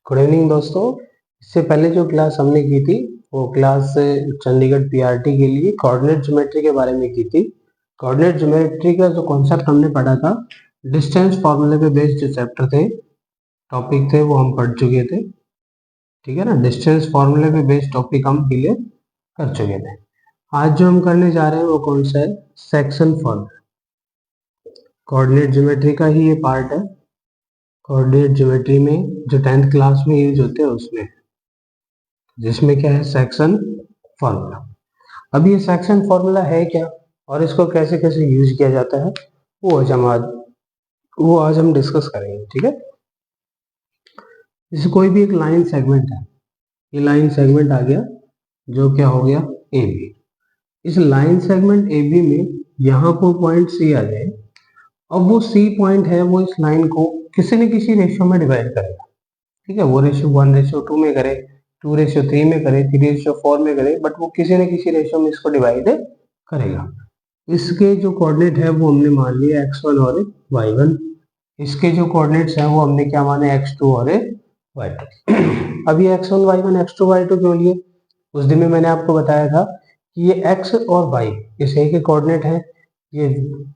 Good evening दोस्तों। इससे पहले जो क्लास हमने की थी वो क्लास चंडीगढ़ पीआरटी के लिए कोऑर्डिनेट ज्योमेट्री के बारे में की थी। कोऑर्डिनेट ज्योमेट्री का जो कॉन्सेप्ट हमने पढ़ा था, डिस्टेंस फॉर्मूले पे बेस्ड जो चैप्टर थे, टॉपिक थे, वो हम पढ़ चुके थे। ठीक है ना, डिस्टेंस फॉर्मूले पे बेस्ड टॉपिक हम क्लियर कर चुके थे। आज जो हम करने जा रहे हैं वो कौन सा है? Section formula. कोऑर्डिनेट ज्योमेट्री का ही ये पार्ट है। कोऑर्डिनेट ज्योमेट्री में जो 10th क्लास में यूज होते हैं उसमें, जिसमें क्या है? Section formula. अब ये सेक्शन फॉर्मूला है क्या और इसको कैसे कैसे यूज किया जाता है वो आज हम डिस्कस करेंगे। ठीक है, जैसे कोई भी एक लाइन सेगमेंट है, ये लाइन सेगमेंट आ गया जो क्या हो गया? A B. इस लाइन सेगमेंट ए बी में यहाँ को पॉइंट सी आ जाए। अब वो सी पॉइंट है, वो इस लाइन को किसी न किसी रेशियो में डिवाइड करेगा। ठीक है, वो रेशियो 1:2 में करे, 2:3 में करे, 3:4 में करे, बट वो किसी न किसी रेशियो में इसको डिवाइड करेगा। इसके जो कोऑर्डिनेट है वो हमने मान लिया x1 और y1। इसके जो कोऑर्डिनेट्स हैं वो हमने क्या माने? x2 और y2। अब ये x1 y1 x2 y2 क्यों लिए? उस दिन में मैंने आपको बताया था कि ये x और y इस a के कोऑर्डिनेट है, ये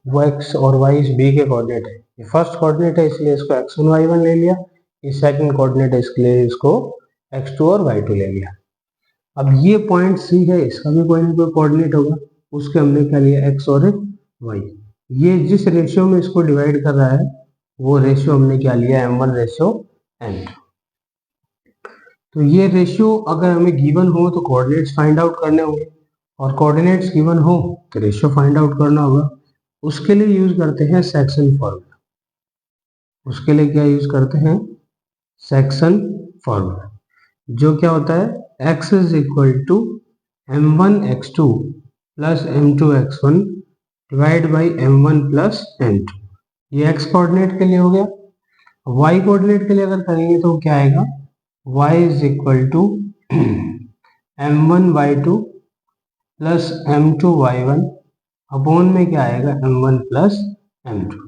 वो x और y इस b के कोऑर्डिनेट है। ये फर्स्ट कोऑर्डिनेट है इसलिए इसको x1 y1 ले लिया, ये सेकंड कोऑर्डिनेट है इसलिए इसको x2 और y2 ले लिया। अब ये पॉइंट C है, इसका भी कोई ना कोई कोऑर्डिनेट होगा, उसके हमने क्या लिया? x और y। ये जिस रेशियो में इसको डिवाइड कर रहा है वो रेशियो हमने क्या लिया? m1:m2। तो ये रेशियो अगर हमें गिवन हो तो कोऑर्डिनेट्स फाइंड आउट करने होंगे, और कोऑर्डिनेट्स गिवन हो तो रेशियो फाइंड आउट करना होगा। उसके लिए यूज करते हैं सेक्शन फॉर्मूला। उसके लिए क्या यूज करते हैं? सेक्शन फॉर्मूला, जो क्या होता है? x is equal to m1x2 plus m2x1 divide by m1 plus m2। ये x कोऑर्डिनेट के लिए हो गया। y कोऑर्डिनेट के लिए अगर करेंगे तो क्या आएगा? y is equal to m1y2 plus m2y1 upon में क्या आएगा? m1 plus m2।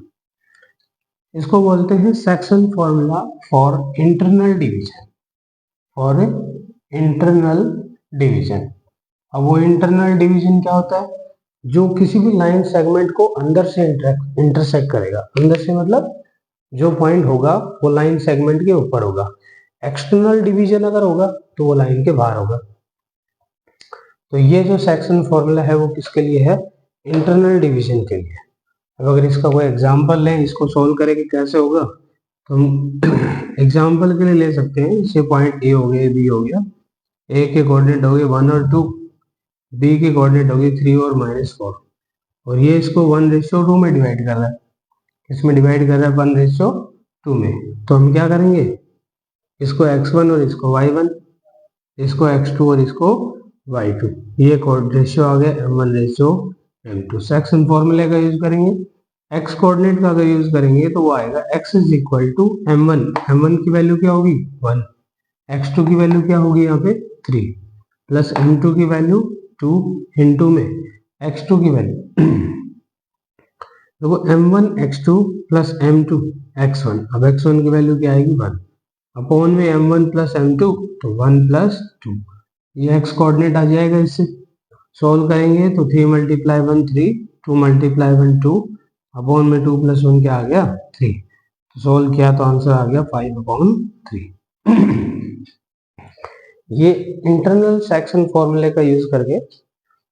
इसको बोलते हैं section formula for internal division. For internal division. अब वो इंटरनल डिवीजन क्या होता है? जो किसी भी लाइन सेगमेंट को अंदर से इंटरसेक्ट करेगा। अंदर से मतलब जो पॉइंट होगा वो लाइन सेगमेंट के ऊपर होगा। एक्सटर्नल डिवीजन अगर होगा तो वो लाइन के बाहर होगा। तो ये जो सेक्शन फॉर्मूला है वो किसके लिए है? इंटरनल डिवीजन के लिए। अब अगर इसका कोई एग्जांपल लें, इसको सोल्व करेंगे कैसे होगा, तो हम एग्जांपल के लिए ले सकते हैं। जैसे पॉइंट ए हो गया, बी हो गया। ए के कोऑर्डिनेट हो गए 1 और 2, बी के कोऑर्डिनेट हो गए 3 और -4, और ये इसको 1:2 में डिवाइड कर रहा है। इसमें डिवाइड कर रहा है 1:2 में। तो हम क्या करेंगे? इसको x1 और इसको y1, इसको x2 और इसको y2। ये रेशियो आ गया m1:m2। सेक्शन फॉर्मूले का यूज करेंगे। x कोऑर्डिनेट का अगर यूज करेंगे तो वो आएगा x is equal to m1 की वैल्यू क्या होगी? 1। x2 की वैल्यू क्या होगी यहाँ पे? 3 प्लस m2 की वैल्यू 2 इंटू में x2 की वैल्यू देखो m1 x2 plus m2 x1। अब x1 की वैल्यू क्या आएगी? 1 अपॉन में m1 प्लस m2 तो 1 प्लस 2। ये x कोऑर्डिनेट आ जाएगा। इससे सॉल्व करेंगे तो 3 मल्टीप्लाई 1 3, 2 मल्टीप्लाई 1 2, अपॉन में 2 प्लस 1 क्या आ गया? 3। तो सॉल्व किया तो आंसर आ गया 5/3। ये इंटरनल सेक्शन फॉर्मूले का यूज करके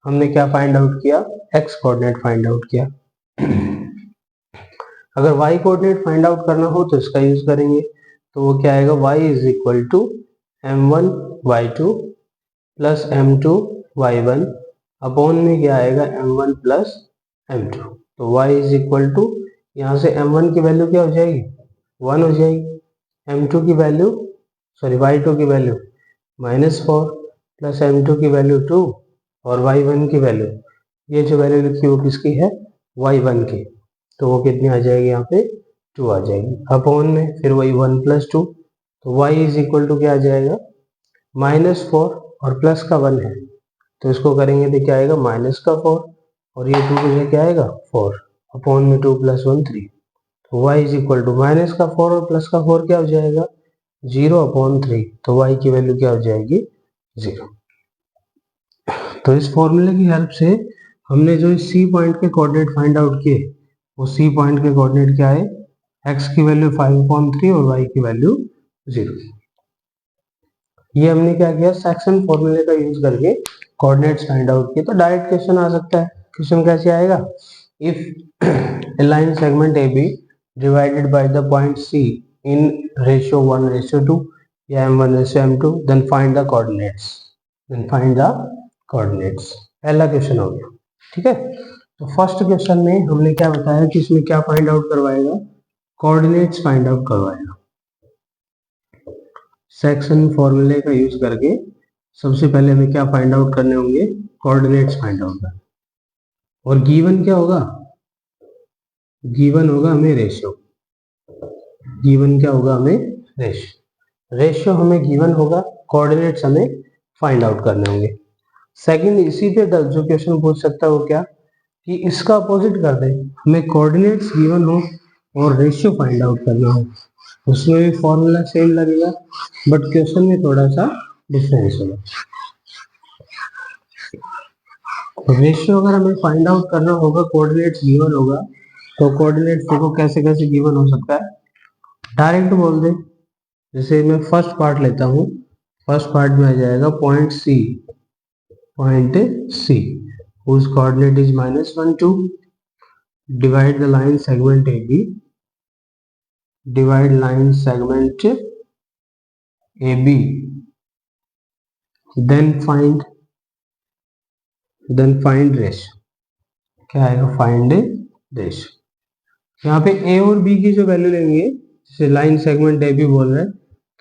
हमने क्या फाइंड आउट किया? x कोऑर्डिनेट फाइंड आउट किया। अगर y कोऑर्डिनेट फाइंड आउट करना हो तो इसका यूज करेंगे, तो वो क्या आएगा? y is equal to m1y2 plus m2y1 upon में क्या आएगा? m1 plus m2। तो y इज इक्वल टू, यहाँ से m1 की वैल्यू क्या हो जाएगी? 1 हो जाएगी। m2 की वैल्यू y2 की वैल्यू -4 प्लस m2 की वैल्यू 2 और y1 की वैल्यू, ये जो वैल्यू लिखी वो किसकी है? y1 की। तो वो कितनी आ जाएगी? यहाँ पे 2 आ जाएगी। अपॉन में फिर वही 1 प्लस 2, तो y इज इक्वल टू क्या आ जाएगा? -4 और प्लस का 1 है तो इसको करेंगे तो क्या आएगा? -4 और ये 2 को क्या आएगा? 4 अपॉन में 2 प्लस 1 3। तो y इज इक्वल टू -4 और प्लस का 4 क्या हो जाएगा? 0/3, तो y की वैल्यू क्या हो जाएगी 0। तो इस फॉर्मूले की हेल्प से हमने जो इस सी पॉइंट के कोऑर्डिनेट फाइंड आउट किए, वो सी पॉइंट के कोऑर्डिनेट क्या है, x की वैल्यू 5/3 और y की वैल्यू 0। ये हमने क्या किया, सेक्शन फॉर्मूले का यूज करके कोऑर्डिनेट्स फाइंड आउट किए। तो डायरेक्ट क्वेश्चन आ सकता है। क्वेश्चन कैसे आएगा, if a line segment AB divided by the point C in ratio 1:2 या m1:m2, then find the coordinates, पहला क्वेश्चन हो गया। ठीक है, तो फर्स्ट क्वेश्चन में हमने क्या बताया कि इसमें क्या फाइंड आउट करवाएगा, कोऑर्डिनेट्स फाइंड आउट करवाएगा। सेक्शन फॉर्मूले का यूज करके सबसे पहले हमें क्या फाइंड आउट करने होंगे, कोऑर्डिनेट्स फाइंड आउट करने। और गिवन क्या होगा, गिवन होगा हमें रेशियो, गिवन क्या होगा हमें रेशियो हमें गिवन होगा, कोऑर्डिनेट्स हमें फाइंड आउट करने होंगे। सेकंड, इसी पे जो क्वेश्चन पूछ सकता है वो क्या, कि इसका अपोजिट कर दे, हमें कोऑर्डिनेट्स गिवन हो और रेशियो फाइंड आउट करना हो, उसमें भी फॉर्मूला सेम लगेगा बट क्वेश्चन में थोड़ा सा डिफरेंस होगा। रेशियो अगर हमें फाइंड आउट करना होगा, कोऑर्डिनेट्स गिवन होगा, तो कोऑर्डिनेट्स देखो कैसे कैसे गिवन हो सकता है, डायरेक्ट बोल दे। जैसे मैं फर्स्ट पार्ट लेता हूँ, फर्स्ट पार्ट में आ जाएगा point C whose coordinate is -1, 2, divide the line segment AB, divide line segment AB, then find ratio, क्या आएगा, फाइंड रेशियो। यहाँ पे A और B की जो वैल्यू लेंगे, जैसे लाइन सेगमेंट AB बोल रहा है,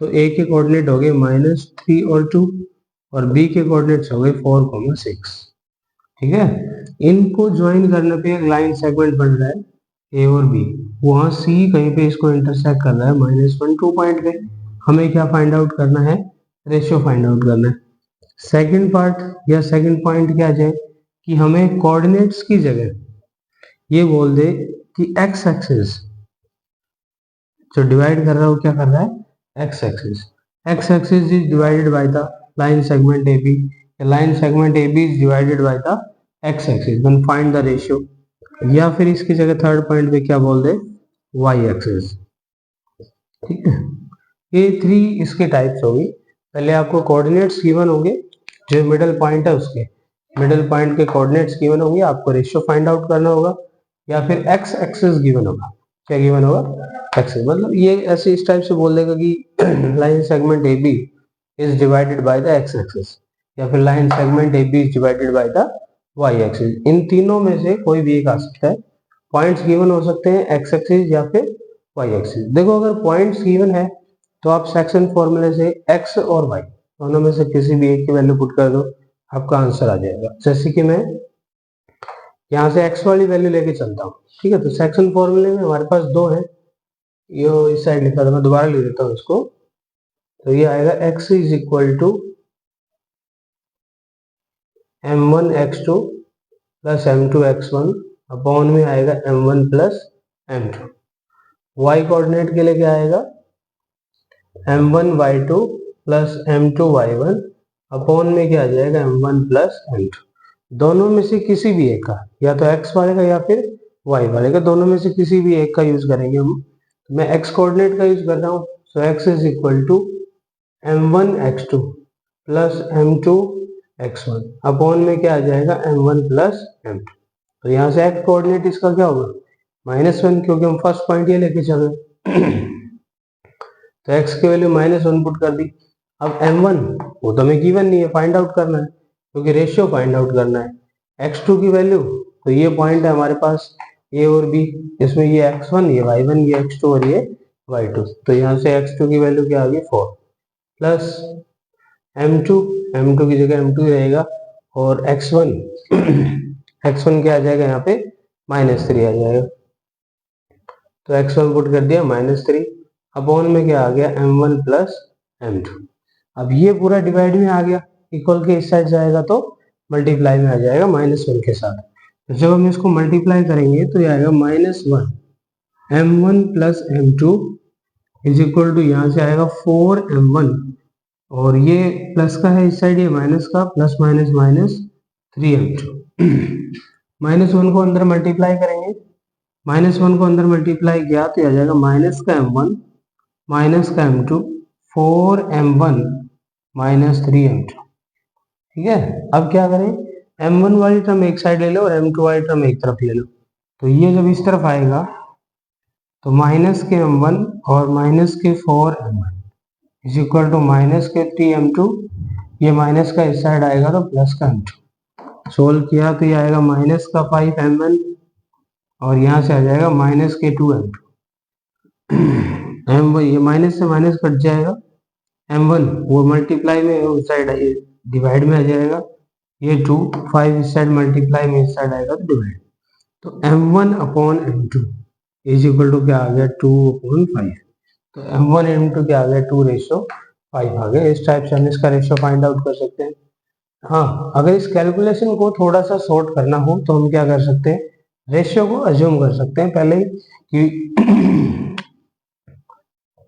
तो A के कोऑर्डिनेट हो गए -3 और 2 और B के कोऑर्डिनेट्स हो गए 4,6। ठीक है, इनको ज्वाइन करने पे एक लाइन सेगमेंट बन रहा है A और B, वहां C कहीं पे इसको इंटरसेक्ट कर रहा है -1, 2 पॉइंट पे। हमें क्या फाइंड आउट करना है, रेशियो फाइंड आउट करना है। सेकंड पार्ट या सेकंड पॉइंट क्या जाए कि हमें कोऑर्डिनेट्स की जगह ये बोल दे कि एक्स एक्सिस जो डिवाइड कर रहा है वो क्या कर रहा है, X axis is divided by the line segment AB, line segment AB is divided by the x axis, then find the ratio. या फिर इसकी जगह थर्ड पॉइंट पे क्या बोल दे, वाई एक्सिस। ठीक है, ये 3 इसके टाइप्स होगी। पहले आपको कोऑर्डिनेट्स गिवन होंगे, जो मिडल पॉइंट है उसके मिडल पॉइंट के कोऑर्डिनेट्स गिवन होंगे, आपको रेशियो फाइंड आउट करना होगा। या फिर एक्स एक्सिस गिवन होगा, क्या गिवन होगा, एक्सिस। मतलब ये ऐसे इस टाइप से बोल देगा कि line segment AB is divided by the x axis, या फिर line segment AB is divided by the y axis. इन तीनों में से कोई भी एक आ सकता है। पॉइंट्स गिवन हो सकते हैं एक्स एक्सिस या फिर वाई एक्सिस। देखो अगर पॉइंट्स गिवन है तो आप सेक्शन फॉर्मूले से एक्स और वाई दोनों में से किसी भी एक की वैल्यू पुट कर दो, आपका आंसर आ जाएगा। जैसे कि मैं यहाँ से एक्स वाली वैल्यू लेके चलता हूँ। ठीक है, तो सेक्शन फॉर्मूले में हमारे पास 2 है, ये इस साइड लिखा था, मैं दोबारा लिख देता हूँ इसको। तो ये आएगा x is equal to m1x2 plus m2x1 upon में आएगा m1 plus m2। y coordinate के लिए क्या आएगा, m1y2 प्लस m2y1 अपॉन में क्या आ जाएगा, m1 प्लस m2। दोनों में से किसी भी एक का, या तो x वाले का या फिर y वाले का, दोनों में से किसी भी एक का यूज करेंगे हम। मैं x कोऑर्डिनेट का यूज कर रहा हूँ, so x is equal to m1x2 plus m2x1 upon में क्या आ जाएगा, m1 प्लस m2। तो यहाँ से x कोऑर्डिनेट इसका क्या होगा, -1, क्योंकि हम फर्स्ट पॉइंट ये लेके चल रहे। तो x की वैल्यू -1 पुट कर दी। अब m1 वो तो हमें गिवन नहीं है, फाइंड आउट करना है, क्योंकि रेशियो फाइंड आउट करना है। x2 की वैल्यू, तो ये पॉइंट है हमारे पास a और b, इसमें ये x1 ये y1 ये x2 और ये y2। तो यहाँ से x2 की वैल्यू क्या आ गई 4 प्लस m2 की जगह m2 रहेगा, और x1 x1 क्या आ जाएगा यहाँ पे -3 आ जाएगा। तो x1 पुट कर दिया -3 अपॉन में क्या आ गया, m1 प्लस m2। अब ये पूरा डिवाइड में आ गया, इक्वल के इस साइड जाएगा तो मल्टीप्लाई में आ जाएगा -1 के साथ। तो जब हम इसको मल्टीप्लाई करेंगे तो ये आएगा -1 m1 plus m2 is equal to यहाँ से आएगा 4m1 और ये प्लस का है इस साइड, ये माइनस का, प्लस माइनस माइनस 3m2। -1 को अंदर मल्टीप्लाई करेंगे, -1 को अंदर मल्टीप्लाई किया तो आ जाएगा माइनस का m1 माइनस का m2, 4m1 माइनस 3m2। ठीक है, अब क्या करें, m1 वाली टर्म एक साइड ले लो और m2 वाली टर्म एक तरफ ले लो। तो ये जब इस तरफ आएगा तो माइनस के m1 और माइनस के 4m1 is equal to minus के 3m2, ये माइनस का इस साइड आएगा तो प्लस का m2। सोल्व किया तो ये आएगा माइनस का 5m1 और यहाँ से आ जाएगा माइनस के 2m2। m1 ये माइनस से माइनस कट जाएगा, m1 वो मल्टीप्लाई में उस साइड डिवाइड में आ जाएगा, ये 2 5 इस साइड मल्टीप्लाई में इस साइड आएगा तो डिवाइड। तो m1 upon m2 is equal to क्या आ गया, 2/5। तो m1 m2 क्या आ गया, 2:5 आ गया। इस टाइप से हम इसका रेशियो फाइंड आउट कर सकते हैं। हाँ, अगर इस कैलकुलेशन को थोड़ा सा शॉर्ट करना हो तो हम क्या कर सकते हैं, रेशियो को अज्यूम कर सकते हैं पहले कि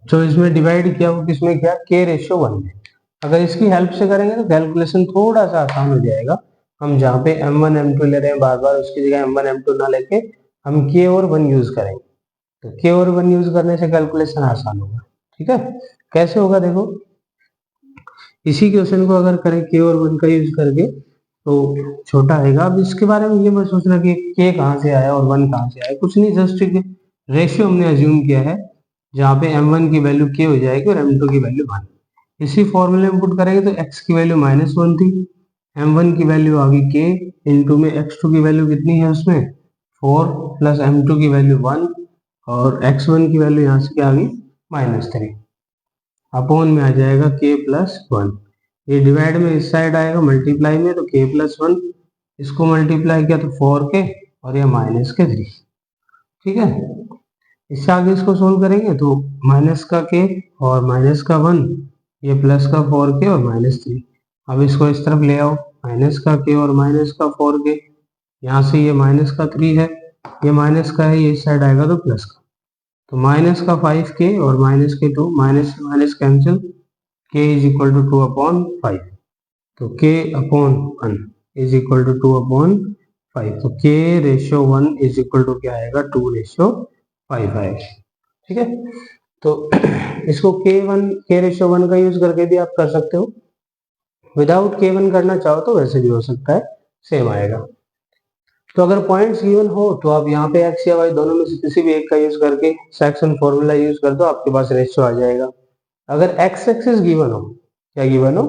जो इसमें डिवाइड किया वो किसमें किया, k/1 में। अगर इसकी हेल्प से करेंगे तो कैलकुलेशन थोड़ा सा आसान हो जाएगा। हम जहाँ पे m1 m2 ले रहे हैं बार बार, उसकी जगह m1 m2 ना लेके हम k और 1 यूज करेंगे। तो k और 1 यूज करने से कैलकुलेशन आसान होगा। ठीक है, कैसे होगा देखो, इसी क्वेश्चन को अगर करें k और 1 का यूज करके तो छोटा आएगा। अब इसके बारे में ये मत सोचना कि k कहाँ से आया और 1 कहाँ से आया, कुछ नहीं, जस्ट रेशियो हमने अज्यूम किया है जहाँ पे m1 की वैल्यू k हो जाएगी और m2 की वैल्यू 1। इसी फॉर्मूले में पुट करेंगे तो x की वैल्यू -1 थी, m1 की वैल्यू आ गई k, इंटू में x2 की वैल्यू कितनी है उसमें 4 प्लस m2 की वैल्यू 1 और x1 की वैल्यू यहाँ से क्या आ गई -3, अपॉन में आ जाएगा k+1। ये डिवाइड में इस साइड आएगा, मल्टीप्लाई में तो k+1, इसको मल्टीप्लाई किया तो 4k और ये -3। ठीक है, इससे आगे इसको सोल्व करेंगे तो माइनस का k और माइनस का 1, ये प्लस का 4k और -3। अब इसको इस तरफ ले आओ, माइनस का k और माइनस का 4k, यहाँ से ये माइनस का 3 है, ये माइनस का है, ये इस साइड आएगा तो प्लस का। तो माइनस का 5k और माइनस के 2, माइनस से minus cancel, k is equal to 2/5। तो k upon 1 is equal to 2/5। तो k/1 इज इक्वल टू क्या आएगा, 2/5 आएगा। ठीक है, तो इसको k/1 का यूज करके भी आप कर सकते हो, विदाउट k1 करना चाहो तो वैसे भी हो सकता है, सेम आएगा। तो अगर पॉइंट्स गिवन हो तो आप यहाँ पे x या y दोनों में से किसी भी एक का यूज करके सेक्शन फॉर्मूला यूज कर दो, आपके पास रेशियो आ जाएगा। अगर x एक्सिस गिवन हो, क्या गिवन हो,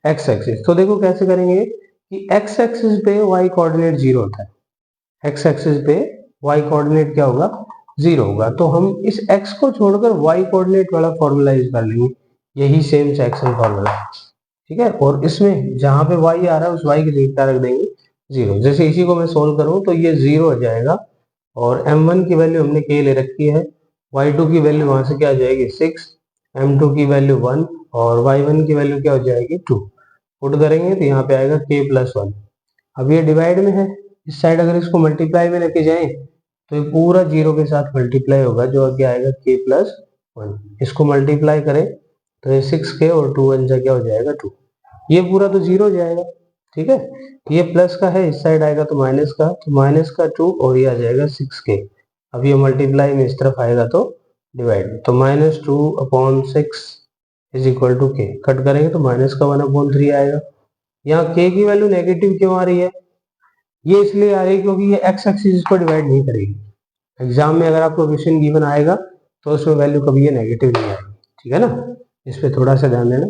x एक्सिस, तो देखो कैसे करेंगे कि x एक्सिस पे y कोऑर्डिनेट 0 होता है, x एक्सिस पे y कोऑर्डिनेट क्या होगा, 0 होगा। तो हम इस x को छोड़कर y कोऑर्डिनेट वाला फॉर्मूला यूज कर लेंगे, यही सेम सेक्शन फॉर्मूला। ठीक है, और इसमें जहां पे y आ रहा है उस y की जगह क्या रख देंगे, 0। जैसे इसी को मैं सोल्व करूं तो ये 0 हो जाएगा और m1 की वैल्यू हमने k ले रखी है, y2 की वैल्यू वहां से क्या आ जाएगी 6, m2 की वैल्यू 1 और y1 की वैल्यू क्या हो जाएगी 2। पुट करेंगे तो यहाँ पे आएगा k+1। अब ये डिवाइड में है, इस साइड अगर इसको मल्टीप्लाई में लेके जाएं तो ये पूरा 0 के साथ मल्टीप्लाई होगा, जो आगे आएगा k+1। इसको मल्टीप्लाई करें तो ये 6k और 2 1 क्या हो जाएगा 2, ये पूरा तो 0 हो जाएगा। ठीक है, ये प्लस का है, इस साइड आएगा तो माइनस का, तो माइनस का 2 और ये आ जाएगा 6k। अब ये मल्टीप्लाई में इस तरफ आएगा तो डिवाइड, तो -2/6 is equal to k, cut करेंगे तो माइनस का 1/3 आएगा। यहाँ k की वैल्यू नेगेटिव क्यों आ रही है, ये इसलिए आ रही है क्योंकि ये x एक्सिस को डिवाइड नहीं करेगी। एग्जाम में अगर आपको क्वेश्चन गिवन आएगा तो उसमें वैल्यू कभी ये नेगेटिव नहीं आएगी। ठीक है ना, इस पे थोड़ा सा ध्यान देना।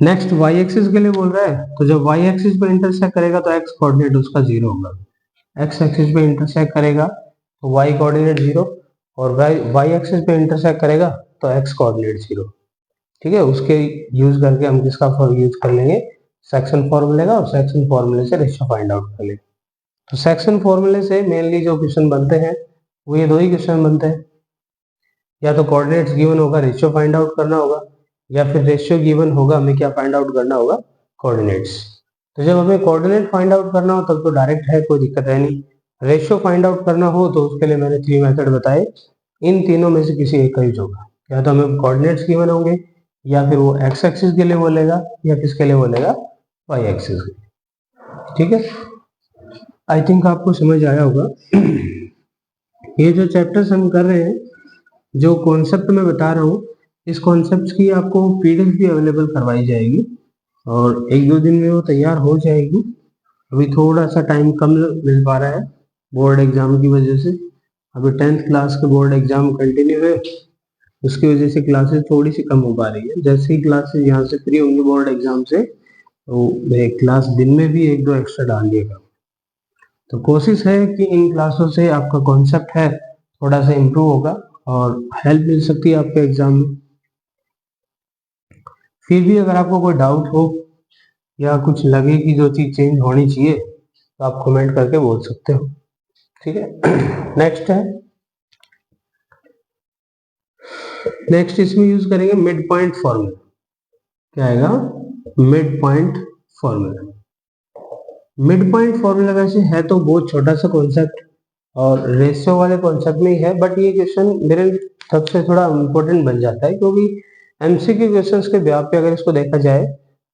नेक्स्ट y एक्सिस के लिए बोल रहा है, तो जब y एक्सिस पे इंटरसेक्ट करेगा तो x कोऑर्डिनेट उसका 0 होगा, x एक्सिस पे इंटरसेक्ट करेगा तो y कोऑर्डिनेट 0 और y एक्सिस पे इंटरसेक्ट करेगा तो x कोऑर्डिनेट 0। ठीक है, उसके यूज करके हम किसका यूज कर लेंगे, सेक्शन फॉर्मूले का, और सेक्शन फॉर्मूले से रेशियो फाइंड आउट कर लेंगे। तो सेक्शन फॉर्मूले से मेनली जो क्वेश्चन बनते हैं वो ये दो ही क्वेश्चन बनते हैं, या तो कोऑर्डिनेट्स गिवन होगा रेशियो फाइंड आउट करना होगा, या फिर रेशियो गिवन होगा हमें क्या फाइंड आउट करना होगा, कोऑर्डिनेट्स। तो जब हमें कोऑर्डिनेट फाइंड आउट करना हो तब तो डायरेक्ट है, कोई दिक्कत है नहीं। रेशियो फाइंड आउट करना हो तो उसके लिए मैंने 3 मेथड बताए, इन तीनों में से किसी एक का यूज होगा। या तो हमें कोऑर्डिनेट्स गिवन होंगे, या फिर वो एक्स एक्सिस के लिए बोलेगा, या किसके लिए बोलेगा, वाई एक्सिस के लिए। ठीक है, आई थिंक आपको समझ आया होगा। ये जो चैप्टर्स हम कर रहे हैं, जो कॉन्सेप्ट मैं बता रहा हूँ, इस कॉन्सेप्ट की आपको पीडीएफ भी अवेलेबल करवाई जाएगी और एक दो दिन में वो तैयार हो जाएगी। अभी थोड़ा सा टाइम कम मिल पा रहा है बोर्ड एग्जाम की वजह से। अभी 10th क्लास के बोर्ड एग्जाम कंटिन्यू है, उसकी वजह से क्लासेस थोड़ी सी कम हो पा रही है। जैसे ही क्लासेस यहाँ से फ्री होंगी बोर्ड एग्जाम से, तो मैं क्लास दिन में भी एक दो एक्स्ट्रा डाल दिएगा। तो कोशिश है कि इन क्लासों से आपका कॉन्सेप्ट है थोड़ा सा इम्प्रूव होगा और हेल्प मिल सकती है आपके एग्जाम में। फिर भी अगर आपको कोई डाउट हो या कुछ लगे कि जो चीज़ चेंज होनी चाहिए, तो आप कमेंट करके बोल सकते हो। ठीक है, नेक्स्ट है, नेक्स्ट इसमें यूज करेंगे मिड पॉइंट फॉर्मूला। क्या आएगा, mid point formula. Mid point formula वैसे है तो बहुत छोटा सा कॉन्सेप्ट और रेशियो वाले कॉन्सेप्ट में ही है, बट ये क्वेश्चन मेरे तरफ से थोड़ा इम्पोर्टेंट बन जाता है, क्योंकि एमसीक्यू क्वेश्चंस के ब्याह पे अगर इसको देखा जाए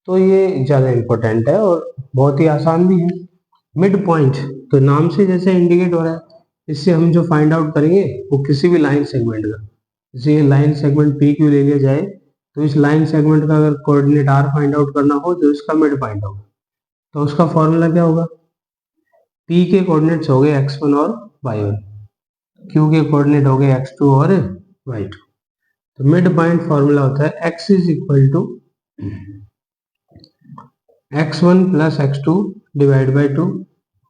तो ये ज़्यादा इम्पोर्टेंट है और बहुत ही आसान भी है। मिड पॉइंट तो नाम से जैसे इंडिकेट हो रहा है, इससे हम जो फाइंड आउट करेंगे वो किसी भी लाइन सेगमेंट का, जैसे लाइन सेगमेंट पी क्यू ले लिया जाए, तो इस लाइन सेगमेंट का अगर कोऑर्डिनेट आर फाइंड आउट करना हो तो इसका मिड पॉइंट होगा। तो उसका फॉर्मूला क्या होगा, पी के कोऑर्डिनेट्स हो गए x1 और y1, क्यू के कोऑर्डिनेट हो गए x2 और y2। तो मिड पॉइंट फॉर्मूला होता है x is equal to x1 plus x2 divide by 2,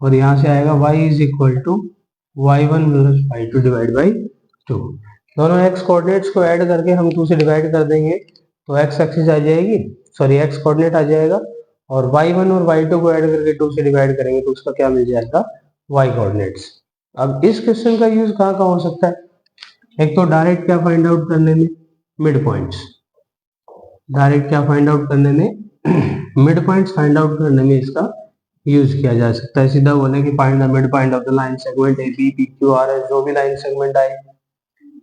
और यहाँ से आएगा y is equal to y1 plus y2 divide by 2। दोनों x कोऑर्डिनेट्स को ऐड करके हम 2 से डिवाइड कर देंगे तो x एक्सिस आ जाएगी, सॉरी x कोऑर्डिनेट आ जाएगा, और y1 और y2 को ऐड करके 2 से डिवाइड करेंगे तो उसका क्या मिल जाएगा, y कोऑर्डिनेट्स। अब इस क्वेश्चन का यूज कहाँ कहाँ हो सकता है, एक तो डायरेक्ट क्या फाइंड आउट करने में, मिड पॉइंट्स। डायरेक्ट क्या फाइंड आउट करने में, मिड पॉइंट्स फाइंड आउट करने में इसका यूज किया जा सकता है। सीधा बोले कि find the mid point of the line segment A B P Q R S, जो भी लाइन सेगमेंट आए।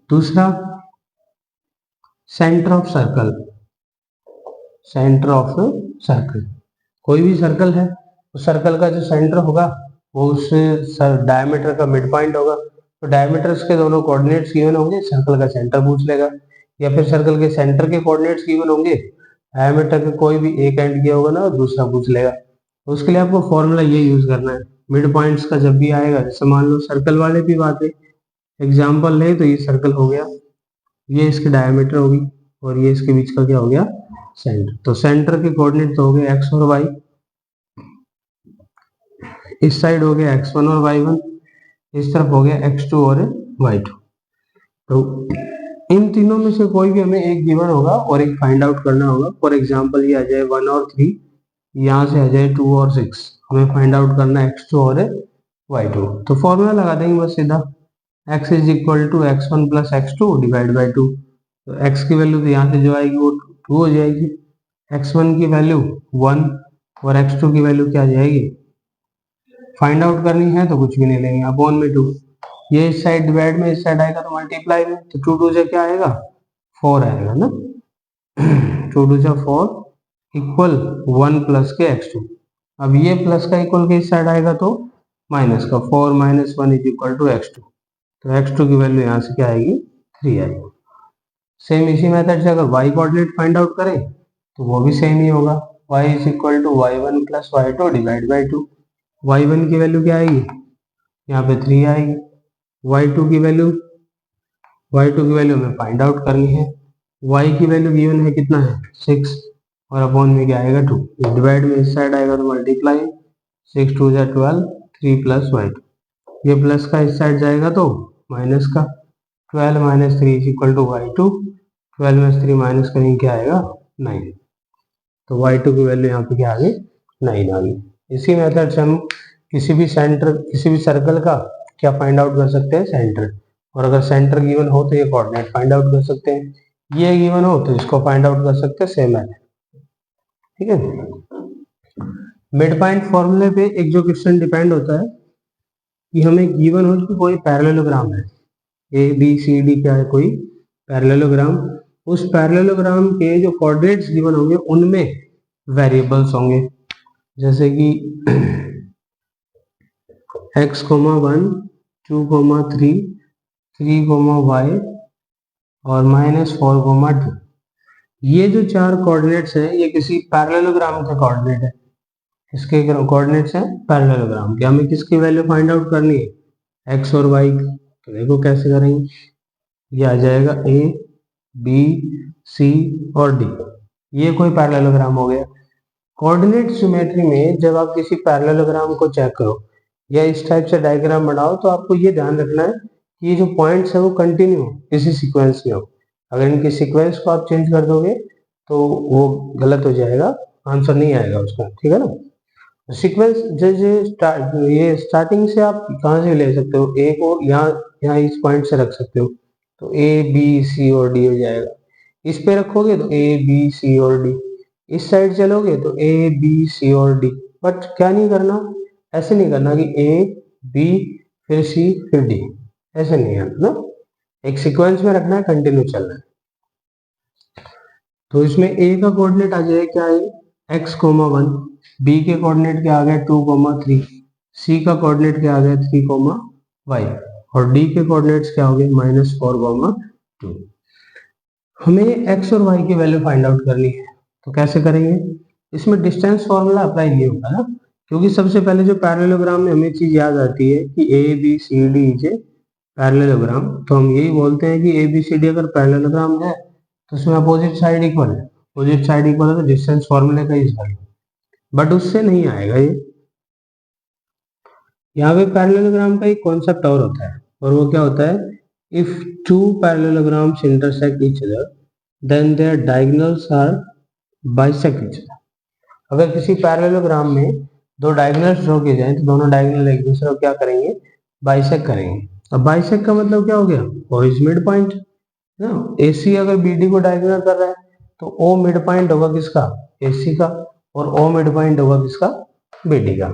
दूसरा, centre of circle. Centre of circle, कोई भी सर्कल है, उस सर्कल का जो सेंटर होगा वो उस डायमीटर का मिड पॉइंट होगा। तो डायमीटर्स के दोनों कोऑर्डिनेट्स गिवन होंगे, सर्कल का सेंटर पूछ लेगा, या फिर सर्कल के सेंटर के कोऑर्डिनेट्स गिवन होंगे, डायमीटर के कोई भी एक एंड किया होगा ना और दूसरा पूछ लेगा। तो उसके लिए आपको फॉर्मूला ये यूज करना है मिड पॉइंट्स का जब भी आएगा। जैसे मान लो सर्कल वाले भी बात है, एग्जाम्पल ले तो ये सर्कल हो गया, ये इसकी डायमीटर होगी और ये इसके बीच का क्या हो गया, सेंटर। तो सेंटर के कोऑर्डिनेट तो हो गए एक्स और वाई, इस साइड हो गया x1 और y1, इस तरफ हो गया x2 और y2। तो इन तीनों में से कोई भी हमें एक गिवन होगा और एक फाइंड आउट करना होगा। फॉर एग्जांपल ये आ जाए 1 और 3, यहाँ से आ जाए 2 और 6, हमें फाइंड आउट करना है x2 और y2। तो फॉर्मूला लगा देंगे बस सीधा, x is equal to x1 plus x2 divide by 2। तो x की वैल्यू तो यहाँ से जो आएगी वो 2 हो जाएगी, x1 की वैल्यू 1 और x2 की वैल्यू क्या आ जाएगी, फाइंड आउट करनी है तो कुछ भी नहीं लेंगे, अपॉन में 2। ये इस साइड डिवाइड में, इस साइड आएगा तो मल्टीप्लाई में, तो 2 2 से क्या आएगा, 4 आएगा ना। 2 2 से 4 इक्वल 1 प्लस के x2। अब ये प्लस का इक्वल के इस साइड आएगा तो माइनस का, 4 minus 1 is equal to x2। तो x2 की वैल्यू यहाँ से क्या आएगी, 3 आएगी। सेम इसी मेथड से अगर y कोऑर्डिनेट फाइंड आउट करें तो वो भी सेम ही होगा, y is equal to y1 plus y2 divide by 2। y1 की वैल्यू क्या आएगी, यहाँ पे 3 आएगी। y2 की वैल्यू, हमें फाइंड आउट करनी है। y की वैल्यू गिवन है कितना है, 6, और अपॉन में क्या आएगा 2, डिवाइड में इस साइड आएगा तो मल्टीप्लाई, 6 2 जा 12, 3 प्लस y2। ये प्लस का इस साइड जाएगा तो माइनस का, 12 minus 3 is equal to y2, 12 में 3 माइनस करेंगे क्या आएगा, 9। तो y2 की वैल्यू यहाँ पे क्या आ गई, 9 आ गई। इसी मेथड से हम किसी भी सर्कल का क्या फाइंड आउट कर सकते हैं, सेंटर। और अगर सेंटर गिवन हो तो ये कोऑर्डिनेट फाइंड आउट कर सकते हैं, ये गिवन हो तो इसको फाइंड आउट कर सकते हैं, सेम है। ठीक है, मिड पॉइंट फॉर्मूले पे एक जो क्वेश्चन डिपेंड होता है कि हमें गिवन हो कि कोई पैरेललोग्राम है, ए बी सी डी क्या है, कोई पैरेललोग्राम। उस पैरेललोग्राम के जो कोऑर्डिनेट्स गिवन होंगे उनमें वेरिएबल्स होंगे, जैसे कि x, 1, 2, 3, 3, y और -4, 2। ये जो चार कोऑर्डिनेट्स हैं ये किसी पैरेललोग्राम के कोऑर्डिनेट है। इसके कोऑर्डिनेट्स हैं पैरेललोग्राम के। हमें किसकी वैल्यू फाइंड आउट करनी है, x और y की। तो देखो कैसे करेंगे, ये आ जाएगा a, b, c और d। ये कोई पैरेललोग्राम हो गया। कोऑर्डिनेट ज्योमेट्री में जब आप किसी पैरेललोग्राम को चेक करो या इस टाइप से डायग्राम बनाओ तो आपको ये ध्यान रखना है कि ये जो पॉइंट्स है वो कंटिन्यू इसी सीक्वेंस में हो। अगर इनके सीक्वेंस को आप चेंज कर दोगे तो वो गलत हो जाएगा, आंसर नहीं आएगा उसका, ठीक है ना। सीक्वेंस जैसे ये स्टार्टिंग से आप कहाँ से ले सकते हो, ए को यहाँ यहाँ इस पॉइंट से रख सकते हो, तो ए बी सी और डी हो जाएगा। इस पे रखोगे तो ए बी सी और डी, इस साइड चलोगे तो ए बी सी और डी। बट क्या नहीं करना, ऐसे नहीं करना कि ए बी फिर सी फिर डी, ऐसे नहीं करना ना, एक सीक्वेंस में रखना है, कंटिन्यू चलना है। तो इसमें ए का कोऑर्डिनेट आ जाएगा क्या है, x, 1, बी के कोऑर्डिनेट क्या आ गया 2, 3, सी का कोऑर्डिनेट क्या आ गया 3, y और डी के कोऑर्डिनेट्स क्या हो गए -4, 2। हमें x और y की वैल्यू फाइंड आउट करनी है, तो कैसे करेंगे, इसमें डिस्टेंस फॉर्मूला अप्लाई नहीं होगा ना, क्योंकि सबसे पहले जो पैरेललोग्राम में हमें चीज याद आती है कि A B C D is a parallelogram. तो हम यही बोलते हैं कि ए बी सी डी अगर पैरेललोग्राम है तो उसमें अपोजिट साइड इक्वल है, अपोजिट साइड इक्वल है तो डिस्टेंस फॉर्मूले का यूज करेंगे। बट उससे नहीं आएगा ये, यहाँ पे पैरेललोग्राम का एक कॉन्सेप्ट और होता है, और वो क्या होता है, if two parallelograms intersect each other then their diagonals are bisect each other. अगर किसी पैरेललोग्राम में दो डायगोनल्स ड्रॉ किए जाएं तो दोनों डायगोनल एक दूसरे को क्या करेंगे, बाइसेक्ट करेंगे। अब बाइसेक्ट का मतलब क्या हो गया, ओ इज मिड पॉइंट ना। AC अगर BD को डायगोनल कर रहा है तो O मिड पॉइंट होगा किसका, AC का, और O मिड पॉइंट होगा किसका, BD का।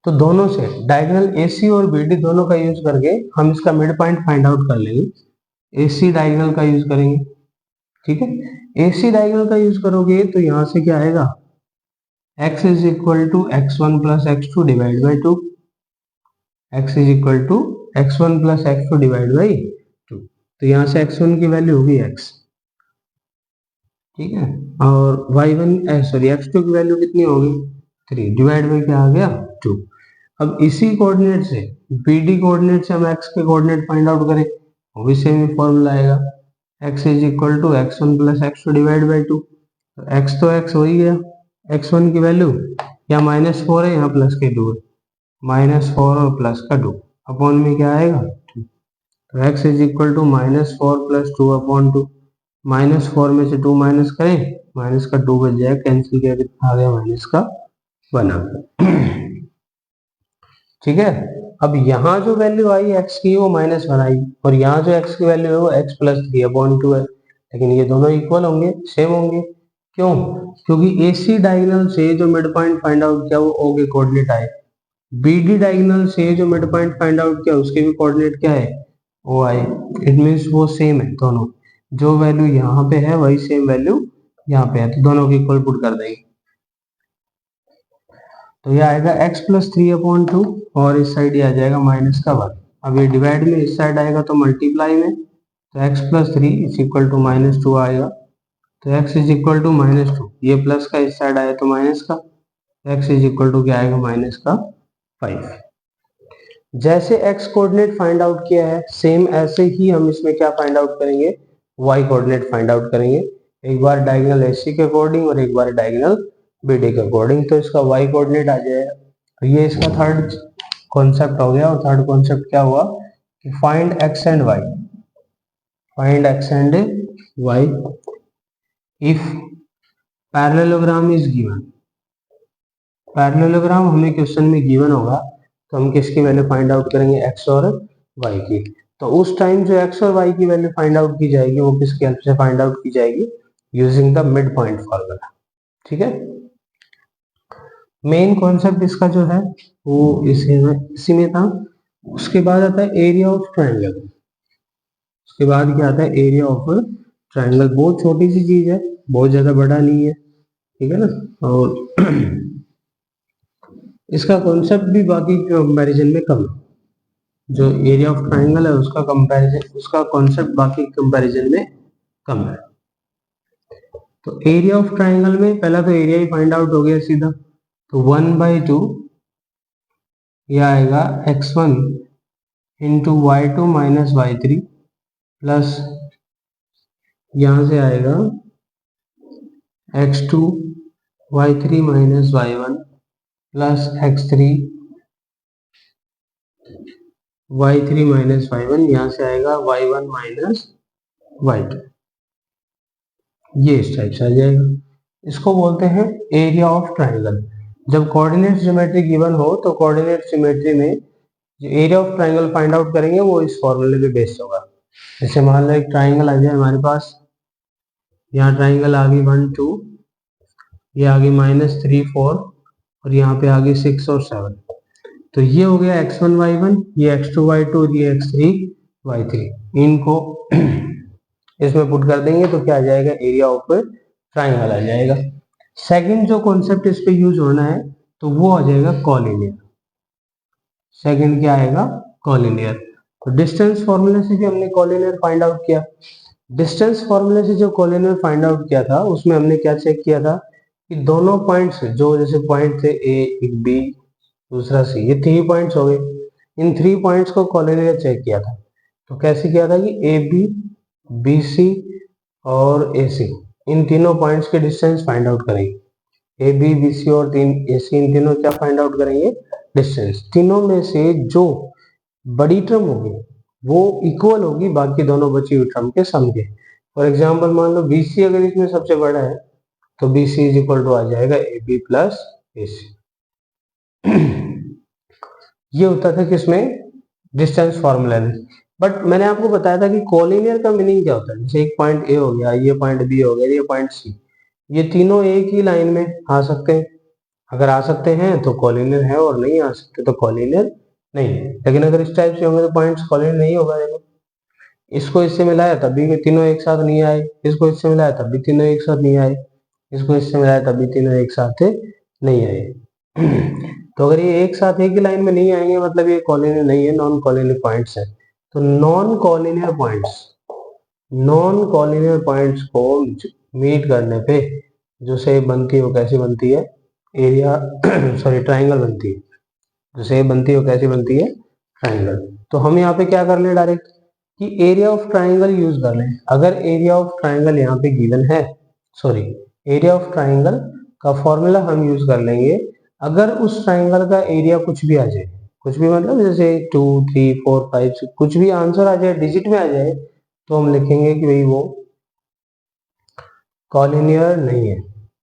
तो दोनों से डायगोनल AC और BD दोनों का यूज करके हम इसका मिड पॉइंट फाइंड आउट कर लेंगे। AC डायगोनल का यूज करेंगे, ठीक है। AC डायगोनल का यूज करोगे तो यहां से क्या आएगा, x is equal to x1 plus x2 divide by 2, x is equal to x1 plus x2 divide by 2। तो यहाँ से x1 की वैल्यू होगी x, ठीक है, और x2 की वैल्यू कितनी होगी 3 डिवाइड बाई क्या आ गया 2। अब इसी कोऑर्डिनेट से BD कोऑर्डिनेट से हम x के कोऑर्डिनेट फाइंड आउट करें, वो भी सेम ही फॉर्मूला आएगा, x is equal to x1 plus x2 divide by 2। तो x तो x हो ही गया, x1 की वैल्यू या -4 है यहाँ प्लस के 2 है, -4 और प्लस का 2 अपॉन में क्या आएगा 2। तो x is equal to -4 plus 2 upon 2, -4 में से 2 माइनस करें, माइनस का 2 बच जाएगा, कैंसिल किया कितना आ गया माइनस का 1 आ गया, ठीक है। अब यहाँ जो वैल्यू आई x की वो -1 आई, और यहाँ जो x की वैल्यू है वो x प्लस 3 अपॉन 2 है, लेकिन ये दोनों इक्वल होंगे, सेम होंगे। क्यों, क्योंकि AC डायगोनल से जो मिड पॉइंट फाइंड आउट किया वो O के कोऑर्डिनेट आए, BD डायगोनल से जो मिड पॉइंट फाइंड आउट किया उसके भी कोऑर्डिनेट क्या है O आए। इट मींस वो सेम है दोनों, जो वैल्यू यहाँ पे है वही सेम वैल्यू यहाँ पे है, तो दोनों को इक्वल पुट कर देंगे। तो ये आएगा x प्लस 3 अपॉन 2 और इस साइड ये आ जाएगा माइनस का 1। अब ये डिवाइड में इस साइड आएगा तो मल्टीप्लाई में, तो x plus 3 is equal to -2 आएगा, तो x इज इक्वल टू -2, ये प्लस का इस साइड आया तो माइनस का, x इज इक्वल टू क्या आएगा माइनस का 5। जैसे x कोऑर्डिनेट फाइंड आउट किया है सेम ऐसे ही हम इसमें क्या फाइंड आउट करेंगे, y कोऑर्डिनेट फाइंड आउट करेंगे, एक बार डायगोनल AC के अकॉर्डिंग और एक बार डायगोनल BD के अकॉर्डिंग। तो इसका y कोऑर्डिनेट आ जाएगा, तो ये इसका थर्ड कॉन्सेप्ट हो गया। और थर्ड कॉन्सेप्ट क्या हुआ कि find x and y, find x and y if parallelogram is given. Parallelogram हमें क्वेश्चन में गिवन होगा तो हम किसकी वैल्यू फाइंड आउट करेंगे, x और y की। तो उस टाइम जो x और y की वैल्यू फाइंड आउट की जाएगी वो किसकी हेल्प से फाइंड आउट की जाएगी, using the mid point formula, ठीक है। मेन कॉन्सेप्ट इसका जो है वो इसी में था। उसके बाद आता है एरिया ऑफ ट्रायंगल। उसके बाद क्या आता है, एरिया ऑफ ट्रायंगल। बहुत छोटी सी चीज है, बहुत ज्यादा बड़ा नहीं है, ठीक है ना। और इसका कॉन्सेप्ट भी बाकी कंपैरिजन में कम है। जो एरिया ऑफ ट्रायंगल है उसका कंपैरिजन, उसका कॉन्सेप्ट बाकी कंपैरिजन में कम है। तो एरिया ऑफ ट्रायंगल में पहला तो एरिया ही फाइंड आउट हो गया सीधा। तो 1/2 यह आएगा x1 into y2 minus y3 plus यहां से आएगा x2 y3 minus y1 plus x3 y3 minus y1, यहां से आएगा y1 माइनस y2। ये इस टाइप से आ जाएगा। इसको बोलते हैं एरिया ऑफ ट्रायंगल। जब कोऑर्डिनेट ज्योमेट्री गिवन हो तो कोऑर्डिनेट ज्योमेट्री में जो area of triangle find out करेंगे वो इस फॉर्मूले पे बेस्ड होगा। जैसे मान लो एक ट्रायंगल आ जाए हमारे पास, यहाँ ट्रायंगल आ गई 1 2, ये आ गई -3 4 और यहाँ पे आ गई 6 और 7। तो ये हो गया x1 y1, ये x2 y2, ये x3 y3। इनको इसमें पुट कर देंगे तो क्या आ जाएगा, एरिया ऑफ ट्रायंगल आ जाएगा। सेकंड जो कॉन्सेप्ट इस पे यूज होना है तो वो आ जाएगा कॉलिनियर। सेकंड क्या आएगा, कॉलिनियर। तो डिस्टेंस फॉर्मूले से भी हमने कॉलिनियर फाइंड आउट किया। डिस्टेंस फॉर्मूले से जो कॉलिनियर फाइंड आउट किया था उसमें हमने क्या चेक किया था कि दोनों पॉइंट्स जो जैसे पॉइंट थे ए, एक बी, दूसरा सी, ये 3 पॉइंट्स हो गए। इन 3 पॉइंट्स को कॉलिनियर चेक किया था। तो कैसे किया था कि ए बी, बी सी और ए सी, इन तीनों पॉइंट्स के डिस्टेंस फाइंड आउट करेंगे। ए बी, बी सी और ए सी, इन तीनों क्या फाइंड आउट करेंगे, डिस्टेंस। तीनों में से जो बड़ी टर्म होगी वो इक्वल होगी बाकी दोनों बची हुई टर्म के सम के। फॉर एग्जाम्पल मान लो बी सी अगर इसमें सबसे बड़ा है तो B C is equal to आ जाएगा ए बी प्लस ए सी। ये होता था किसमें, डिस्टेंस फॉर्मूला में। बट मैंने आपको बताया था कि कॉलिनियर का मीनिंग क्या होता है। जैसे एक पॉइंट ए हो गया, ये पॉइंट बी हो गया, ये पॉइंट सी, ये तीनों एक ही लाइन में आ सकते हैं। अगर आ सकते हैं तो कॉलिनियर है और नहीं आ सकते तो कॉलिनियर नहीं है। लेकिन अगर इस टाइप से होंगे तो पॉइंट्स कॉलिनियर नहीं होगा। देखो इसको इससे मिलाया तब भी तीनों एक साथ नहीं आए, इसको इससे मिलाया तब भी तीनों एक साथ नहीं आए, इसको इससे मिलाया तब भी तीनों एक साथ नहीं आए। तो अगर ये एक साथ एक ही लाइन में नहीं आएंगे मतलब ये कॉलिनियर नहीं है, नॉन कॉलिनियर पॉइंट्स है। तो नॉन कॉलिनियर पॉइंट्स को मीट करने पे जो शेप बनती है वो कैसी बनती है, एरिया सॉरी ट्राइंगल बनती है। जो शेप बनती है वो कैसी बनती है, ट्राइंगल। तो हम यहाँ पे क्या कर ले डायरेक्ट कि एरिया ऑफ ट्राइंगल यूज कर लें। अगर एरिया ऑफ ट्राइंगल यहाँ पे गिवन है, सॉरी एरिया ऑफ ट्राइंगल का फॉर्मूला हम यूज कर लेंगे। अगर उस ट्राइंगल का एरिया कुछ भी आ जाए, कुछ भी मतलब जैसे 2 3 4 5 कुछ भी आंसर आ जाए, डिजिट में आ जाए, तो हम लिखेंगे कि भाई वो कॉलिनियर नहीं है।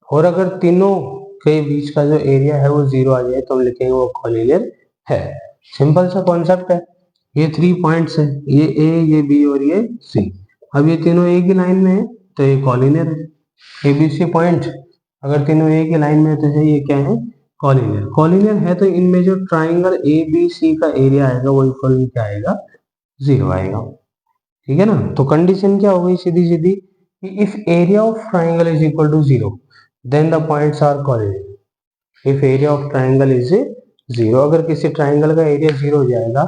और अगर तीनों के बीच का जो एरिया है वो 0 आ जाए तो हम लिखेंगे वो कॉलिनियर है। सिंपल सा कॉन्सेप्ट है। ये 3 पॉइंट्स है, ये ए, ये बी और ये सी। अब ये तीनों एक ही लाइन में है तो ये कॉलिनियर है। ए बी सी पॉइंट अगर तीनों एक ही लाइन में है तो ये क्या है, कॉलिनियर। कॉलिनियर है तो इनमें जो ट्राइंगल ए बी सी का एरिया आएगा वो इक्वल में क्या आएगा, 0 आएगा। ठीक है ना। तो कंडीशन क्या हो गई सीधी सीधी कि if area of triangle is equal to 0 then the points are collinear. If area of triangle is 0, अगर किसी ट्राइंगल का एरिया 0 हो जाएगा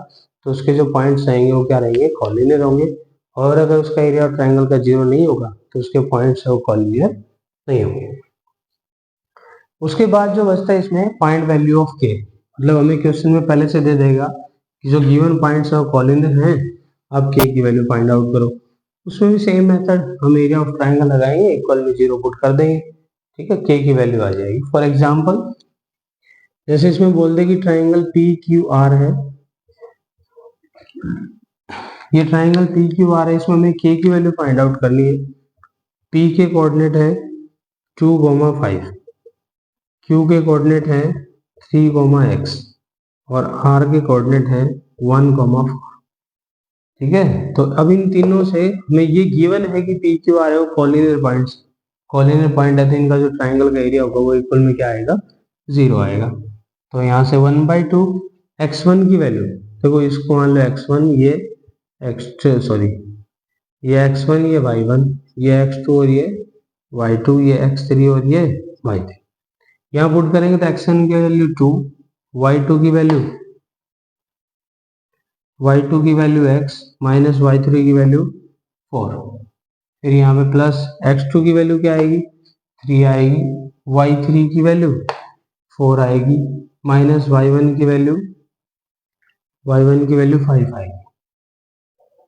तो उसके जो पॉइंट्स रहेंगे वो क्या रहेंगे, कॉलिनियर होंगे। और अगर उसका एरिया ऑफ ट्राइंगल का 0 नहीं होगा तो उसके पॉइंट्स है वो कॉलिनियर नहीं होंगे। उसके बाद जो बचता है इसमें फाइंड वैल्यू ऑफ के, मतलब हमें क्वेश्चन में पहले से दे देगा कि जो गिवन पॉइंट्स है वो कॉलिनियर हैं, अब के की वैल्यू फाइंड आउट करो। उसमें भी सेम मेथड, हम एरिया ऑफ ट्राइंगल लगाएंगे, इक्वल में 0 पुट कर देंगे, ठीक है, के की वैल्यू आ जाएगी। फॉर एग्जांपल जैसे इसमें बोल दे कि ट्राइंगल पी क्यू आर है, ये ट्राइंगल पी क्यू आर है, इसमें हमें के की वैल्यू फाइंड आउट करनी है। पी के कोऑर्डिनेट है 2,5, क्यू के कोऑर्डिनेट है 3,x और आर के कोऑर्डिनेट है 1,4। ठीक है। तो अब इन तीनों से हमें ये गिवन है कि पी क्यू आर है वो कॉलिनियर पॉइंट्स, कॉलिनियर पॉइंट है तो इनका जो ट्राइंगल का एरिया होगा वो इक्वल में क्या आएगा, 0 आएगा। तो यहाँ से 1/2 x1 की वैल्यू, देखो इसको मान लो x1, ये सॉरी ये x1, ये y1, ये x2 और ये y2, ये x3 और ये y3। यहाँ पुट करेंगे तो x1 की वैल्यू 2, y2 की वैल्यू x माइनस y3 की वैल्यू 4। फिर यहाँ पे प्लस x2 की वैल्यू क्या आएगी, 3 आएगी, y3 की वैल्यू 4 आएगी, माइनस y1 की वैल्यू 5 आएगी,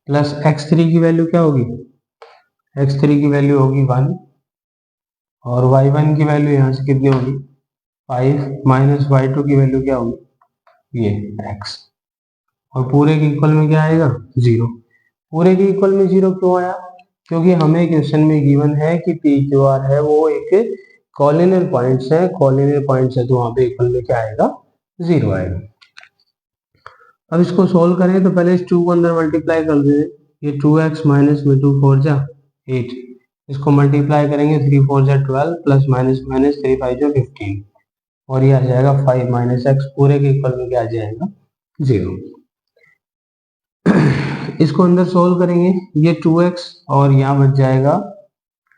प्लस x3 की वैल्यू क्या होगी, x3 की वैल्यू होगी 1, और y1 की वैल्यू यहाँ से कितनी होगी 5, माइनस y2 की वैल्यू क्या होगी ये x, और पूरे के इक्वल में क्या आएगा 0। पूरे के इक्वल में 0 क्यों आया, क्योंकि हमें क्वेश्चन में गिवन है कि पी क्यू आर है वो एक कॉलिनियर पॉइंट्स है, कॉलिनियर पॉइंट्स है, तो वहां पे इक्वल में क्या आएगा 0 आएगा। अब इसको सोल्व करें तो पहले इस 2 को अंदर मल्टीप्लाई कर दें, ये 2x माइनस में 2 4 जा 8, इसको मल्टीप्लाई करेंगे 3 4 जा 12, प्लस माइनस माइनस 3 5 जा 15, और ये आ जाएगा 5 माइनस x, पूरे के इक्वल में क्या आ जाएगा 0। इसको अंदर सोल्व करेंगे, ये 2x और यहाँ बच जाएगा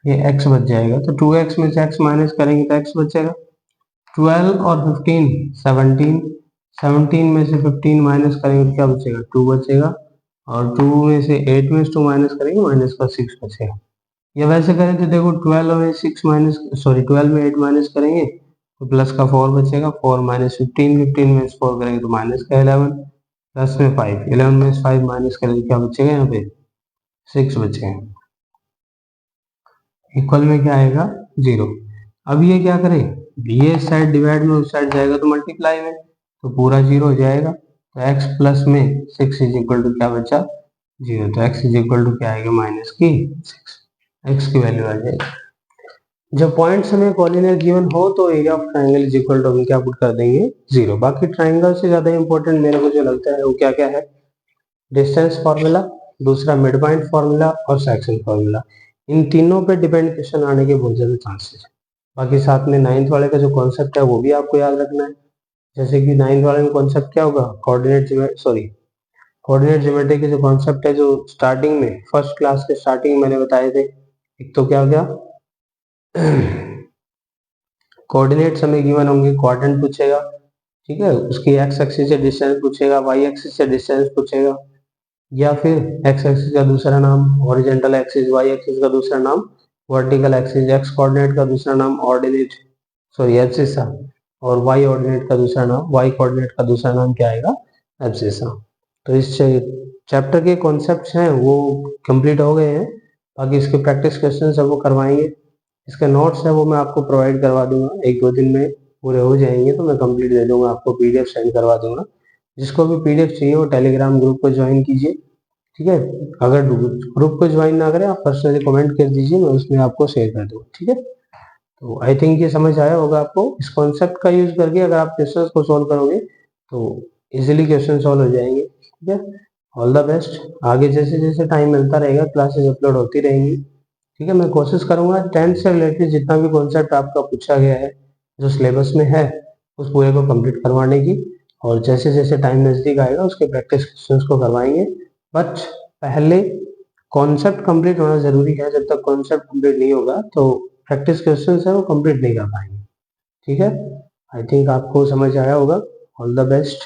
ये x बच जाएगा, तो 2x में से x माइनस करेंगे तो x बचेगा, 12 और 15 17, 17 में से 15 माइनस करेंगे तो क्या बचेगा 2 बचेगा, और 2 में से 8 में से 2 माइनस करेंगे माइनस का 6 बचेगा। या वैसे करें तो देखो 12 में 6 माइनस सॉरी 12 में 8 माइनस करेंगे तो प्लस का 4 बचेगा, 4 माइनस 15, 15 में से 4 करेंगे तो माइनस का 11, प्लस में 5, 11 में से 5 माइनस करेंगे क्या बचेगा यहाँ पे 6 बचेगा, इक्वल में क्या आएगा 0। अब ये क्या करें, ये साइड डिवाइड में उस साइड जाएगा तो मल्टीप्लाई में, तो पूरा 0 हो जाएगा, तो x प्लस में 6 इज इक्वल टू क्या बचा 0, तो x इज इक्वल टू क्या आएगा माइनस की 6, x की वैल्यू आ जाएगी। जब पॉइंट्स हमें कॉलिनियर गिवन हो तो area of triangle is equal to हम क्या पुट कर देंगे 0। बाकी ट्राइंगल से ज्यादा इंपॉर्टेंट मेरे को जो लगता है वो क्या क्या है, डिस्टेंस फार्मूला, दूसरा मिड पॉइंट फार्मूला और सेक्शन फार्मूला, इन तीनों पे डिपेंड क्वेश्चन आने के बहुत ज्यादा चांसेस है। बाकी साथ में 9th वाले का जो कॉन्सेप्ट है वो भी आपको याद रखना है, जैसे कि 9th वाले में कॉन्सेप्ट क्या होगा, कोऑर्डिनेट ज्योमेट्री के जो कॉन्सेप्ट है जो स्टार्टिंग में फर्स्ट क्लास के स्टार्टिंग में मैंने बताए थे, एक तो क्या हो गया कोऑर्डिनेट्स हमें गिवन होंगे, क्वाड्रेंट पूछेगा, ठीक है, उसकी एक्स एक्सिस से डिस्टेंस पूछेगा, वाई एक्सिस से डिस्टेंस पूछेगा, या फिर एक्स एक्सिस का दूसरा नाम हॉरिजॉन्टल एक्सिस, वाई एक्सिस का दूसरा नाम वर्टिकल एक्सिस, एक्स कोऑर्डिनेट का दूसरा नाम ऑर्डिनेट सॉरी एब्सिसा, और वाई ऑर्डिनेट का दूसरा नाम वाई कोऑर्डिनेट का दूसरा नाम क्या आएगा एब्सिसा। तो इस चैप्टर के कॉन्सेप्ट्स हैं वो कंप्लीट हो गए हैं, बाकी इसके प्रैक्टिस क्वेश्चन है वो करवाएंगे, इसके नोट्स है वो मैं आपको प्रोवाइड करवा दूंगा, 1-2 दिन में पूरे हो जाएंगे तो मैं कंप्लीट दे दूंगा आपको, पीडीएफ सेंड करवा दूंगा। जिसको भी पीडीएफ चाहिए वो टेलीग्राम ग्रुप को ज्वाइन कीजिए, ठीक है, अगर ग्रुप को ज्वाइन ना करें आप पर्सनली कमेंट कर दीजिए, मैं उसमें आपको शेयर कर दूंगा, ठीक है। तो आई थिंक ये समझ आया होगा आपको, इस कॉन्सेप्ट का यूज करके अगर आप क्वेश्चन को सोल्व करोगे तो इजिली क्वेश्चन सॉल्व हो जाएंगे, ठीक है। ऑल द बेस्ट, आगे जैसे जैसे टाइम मिलता रहेगा क्लासेस अपलोड होती रहेंगी, ठीक है। मैं कोशिश करूंगा 10th से रिलेटेड जितना भी कॉन्सेप्ट आपका पूछा गया है जो सिलेबस में है उस पूरे को कंप्लीट करवाने की, और जैसे जैसे टाइम नजदीक आएगा उसके प्रैक्टिस क्वेश्चंस को करवाएंगे, बट पहले कॉन्सेप्ट कंप्लीट होना जरूरी है, जब तक कॉन्सेप्ट कंप्लीट नहीं होगा तो प्रैक्टिस क्वेश्चंस है वो कंप्लीट नहीं कर पाएंगे, ठीक है। आई थिंक आपको समझ आया होगा। All the best.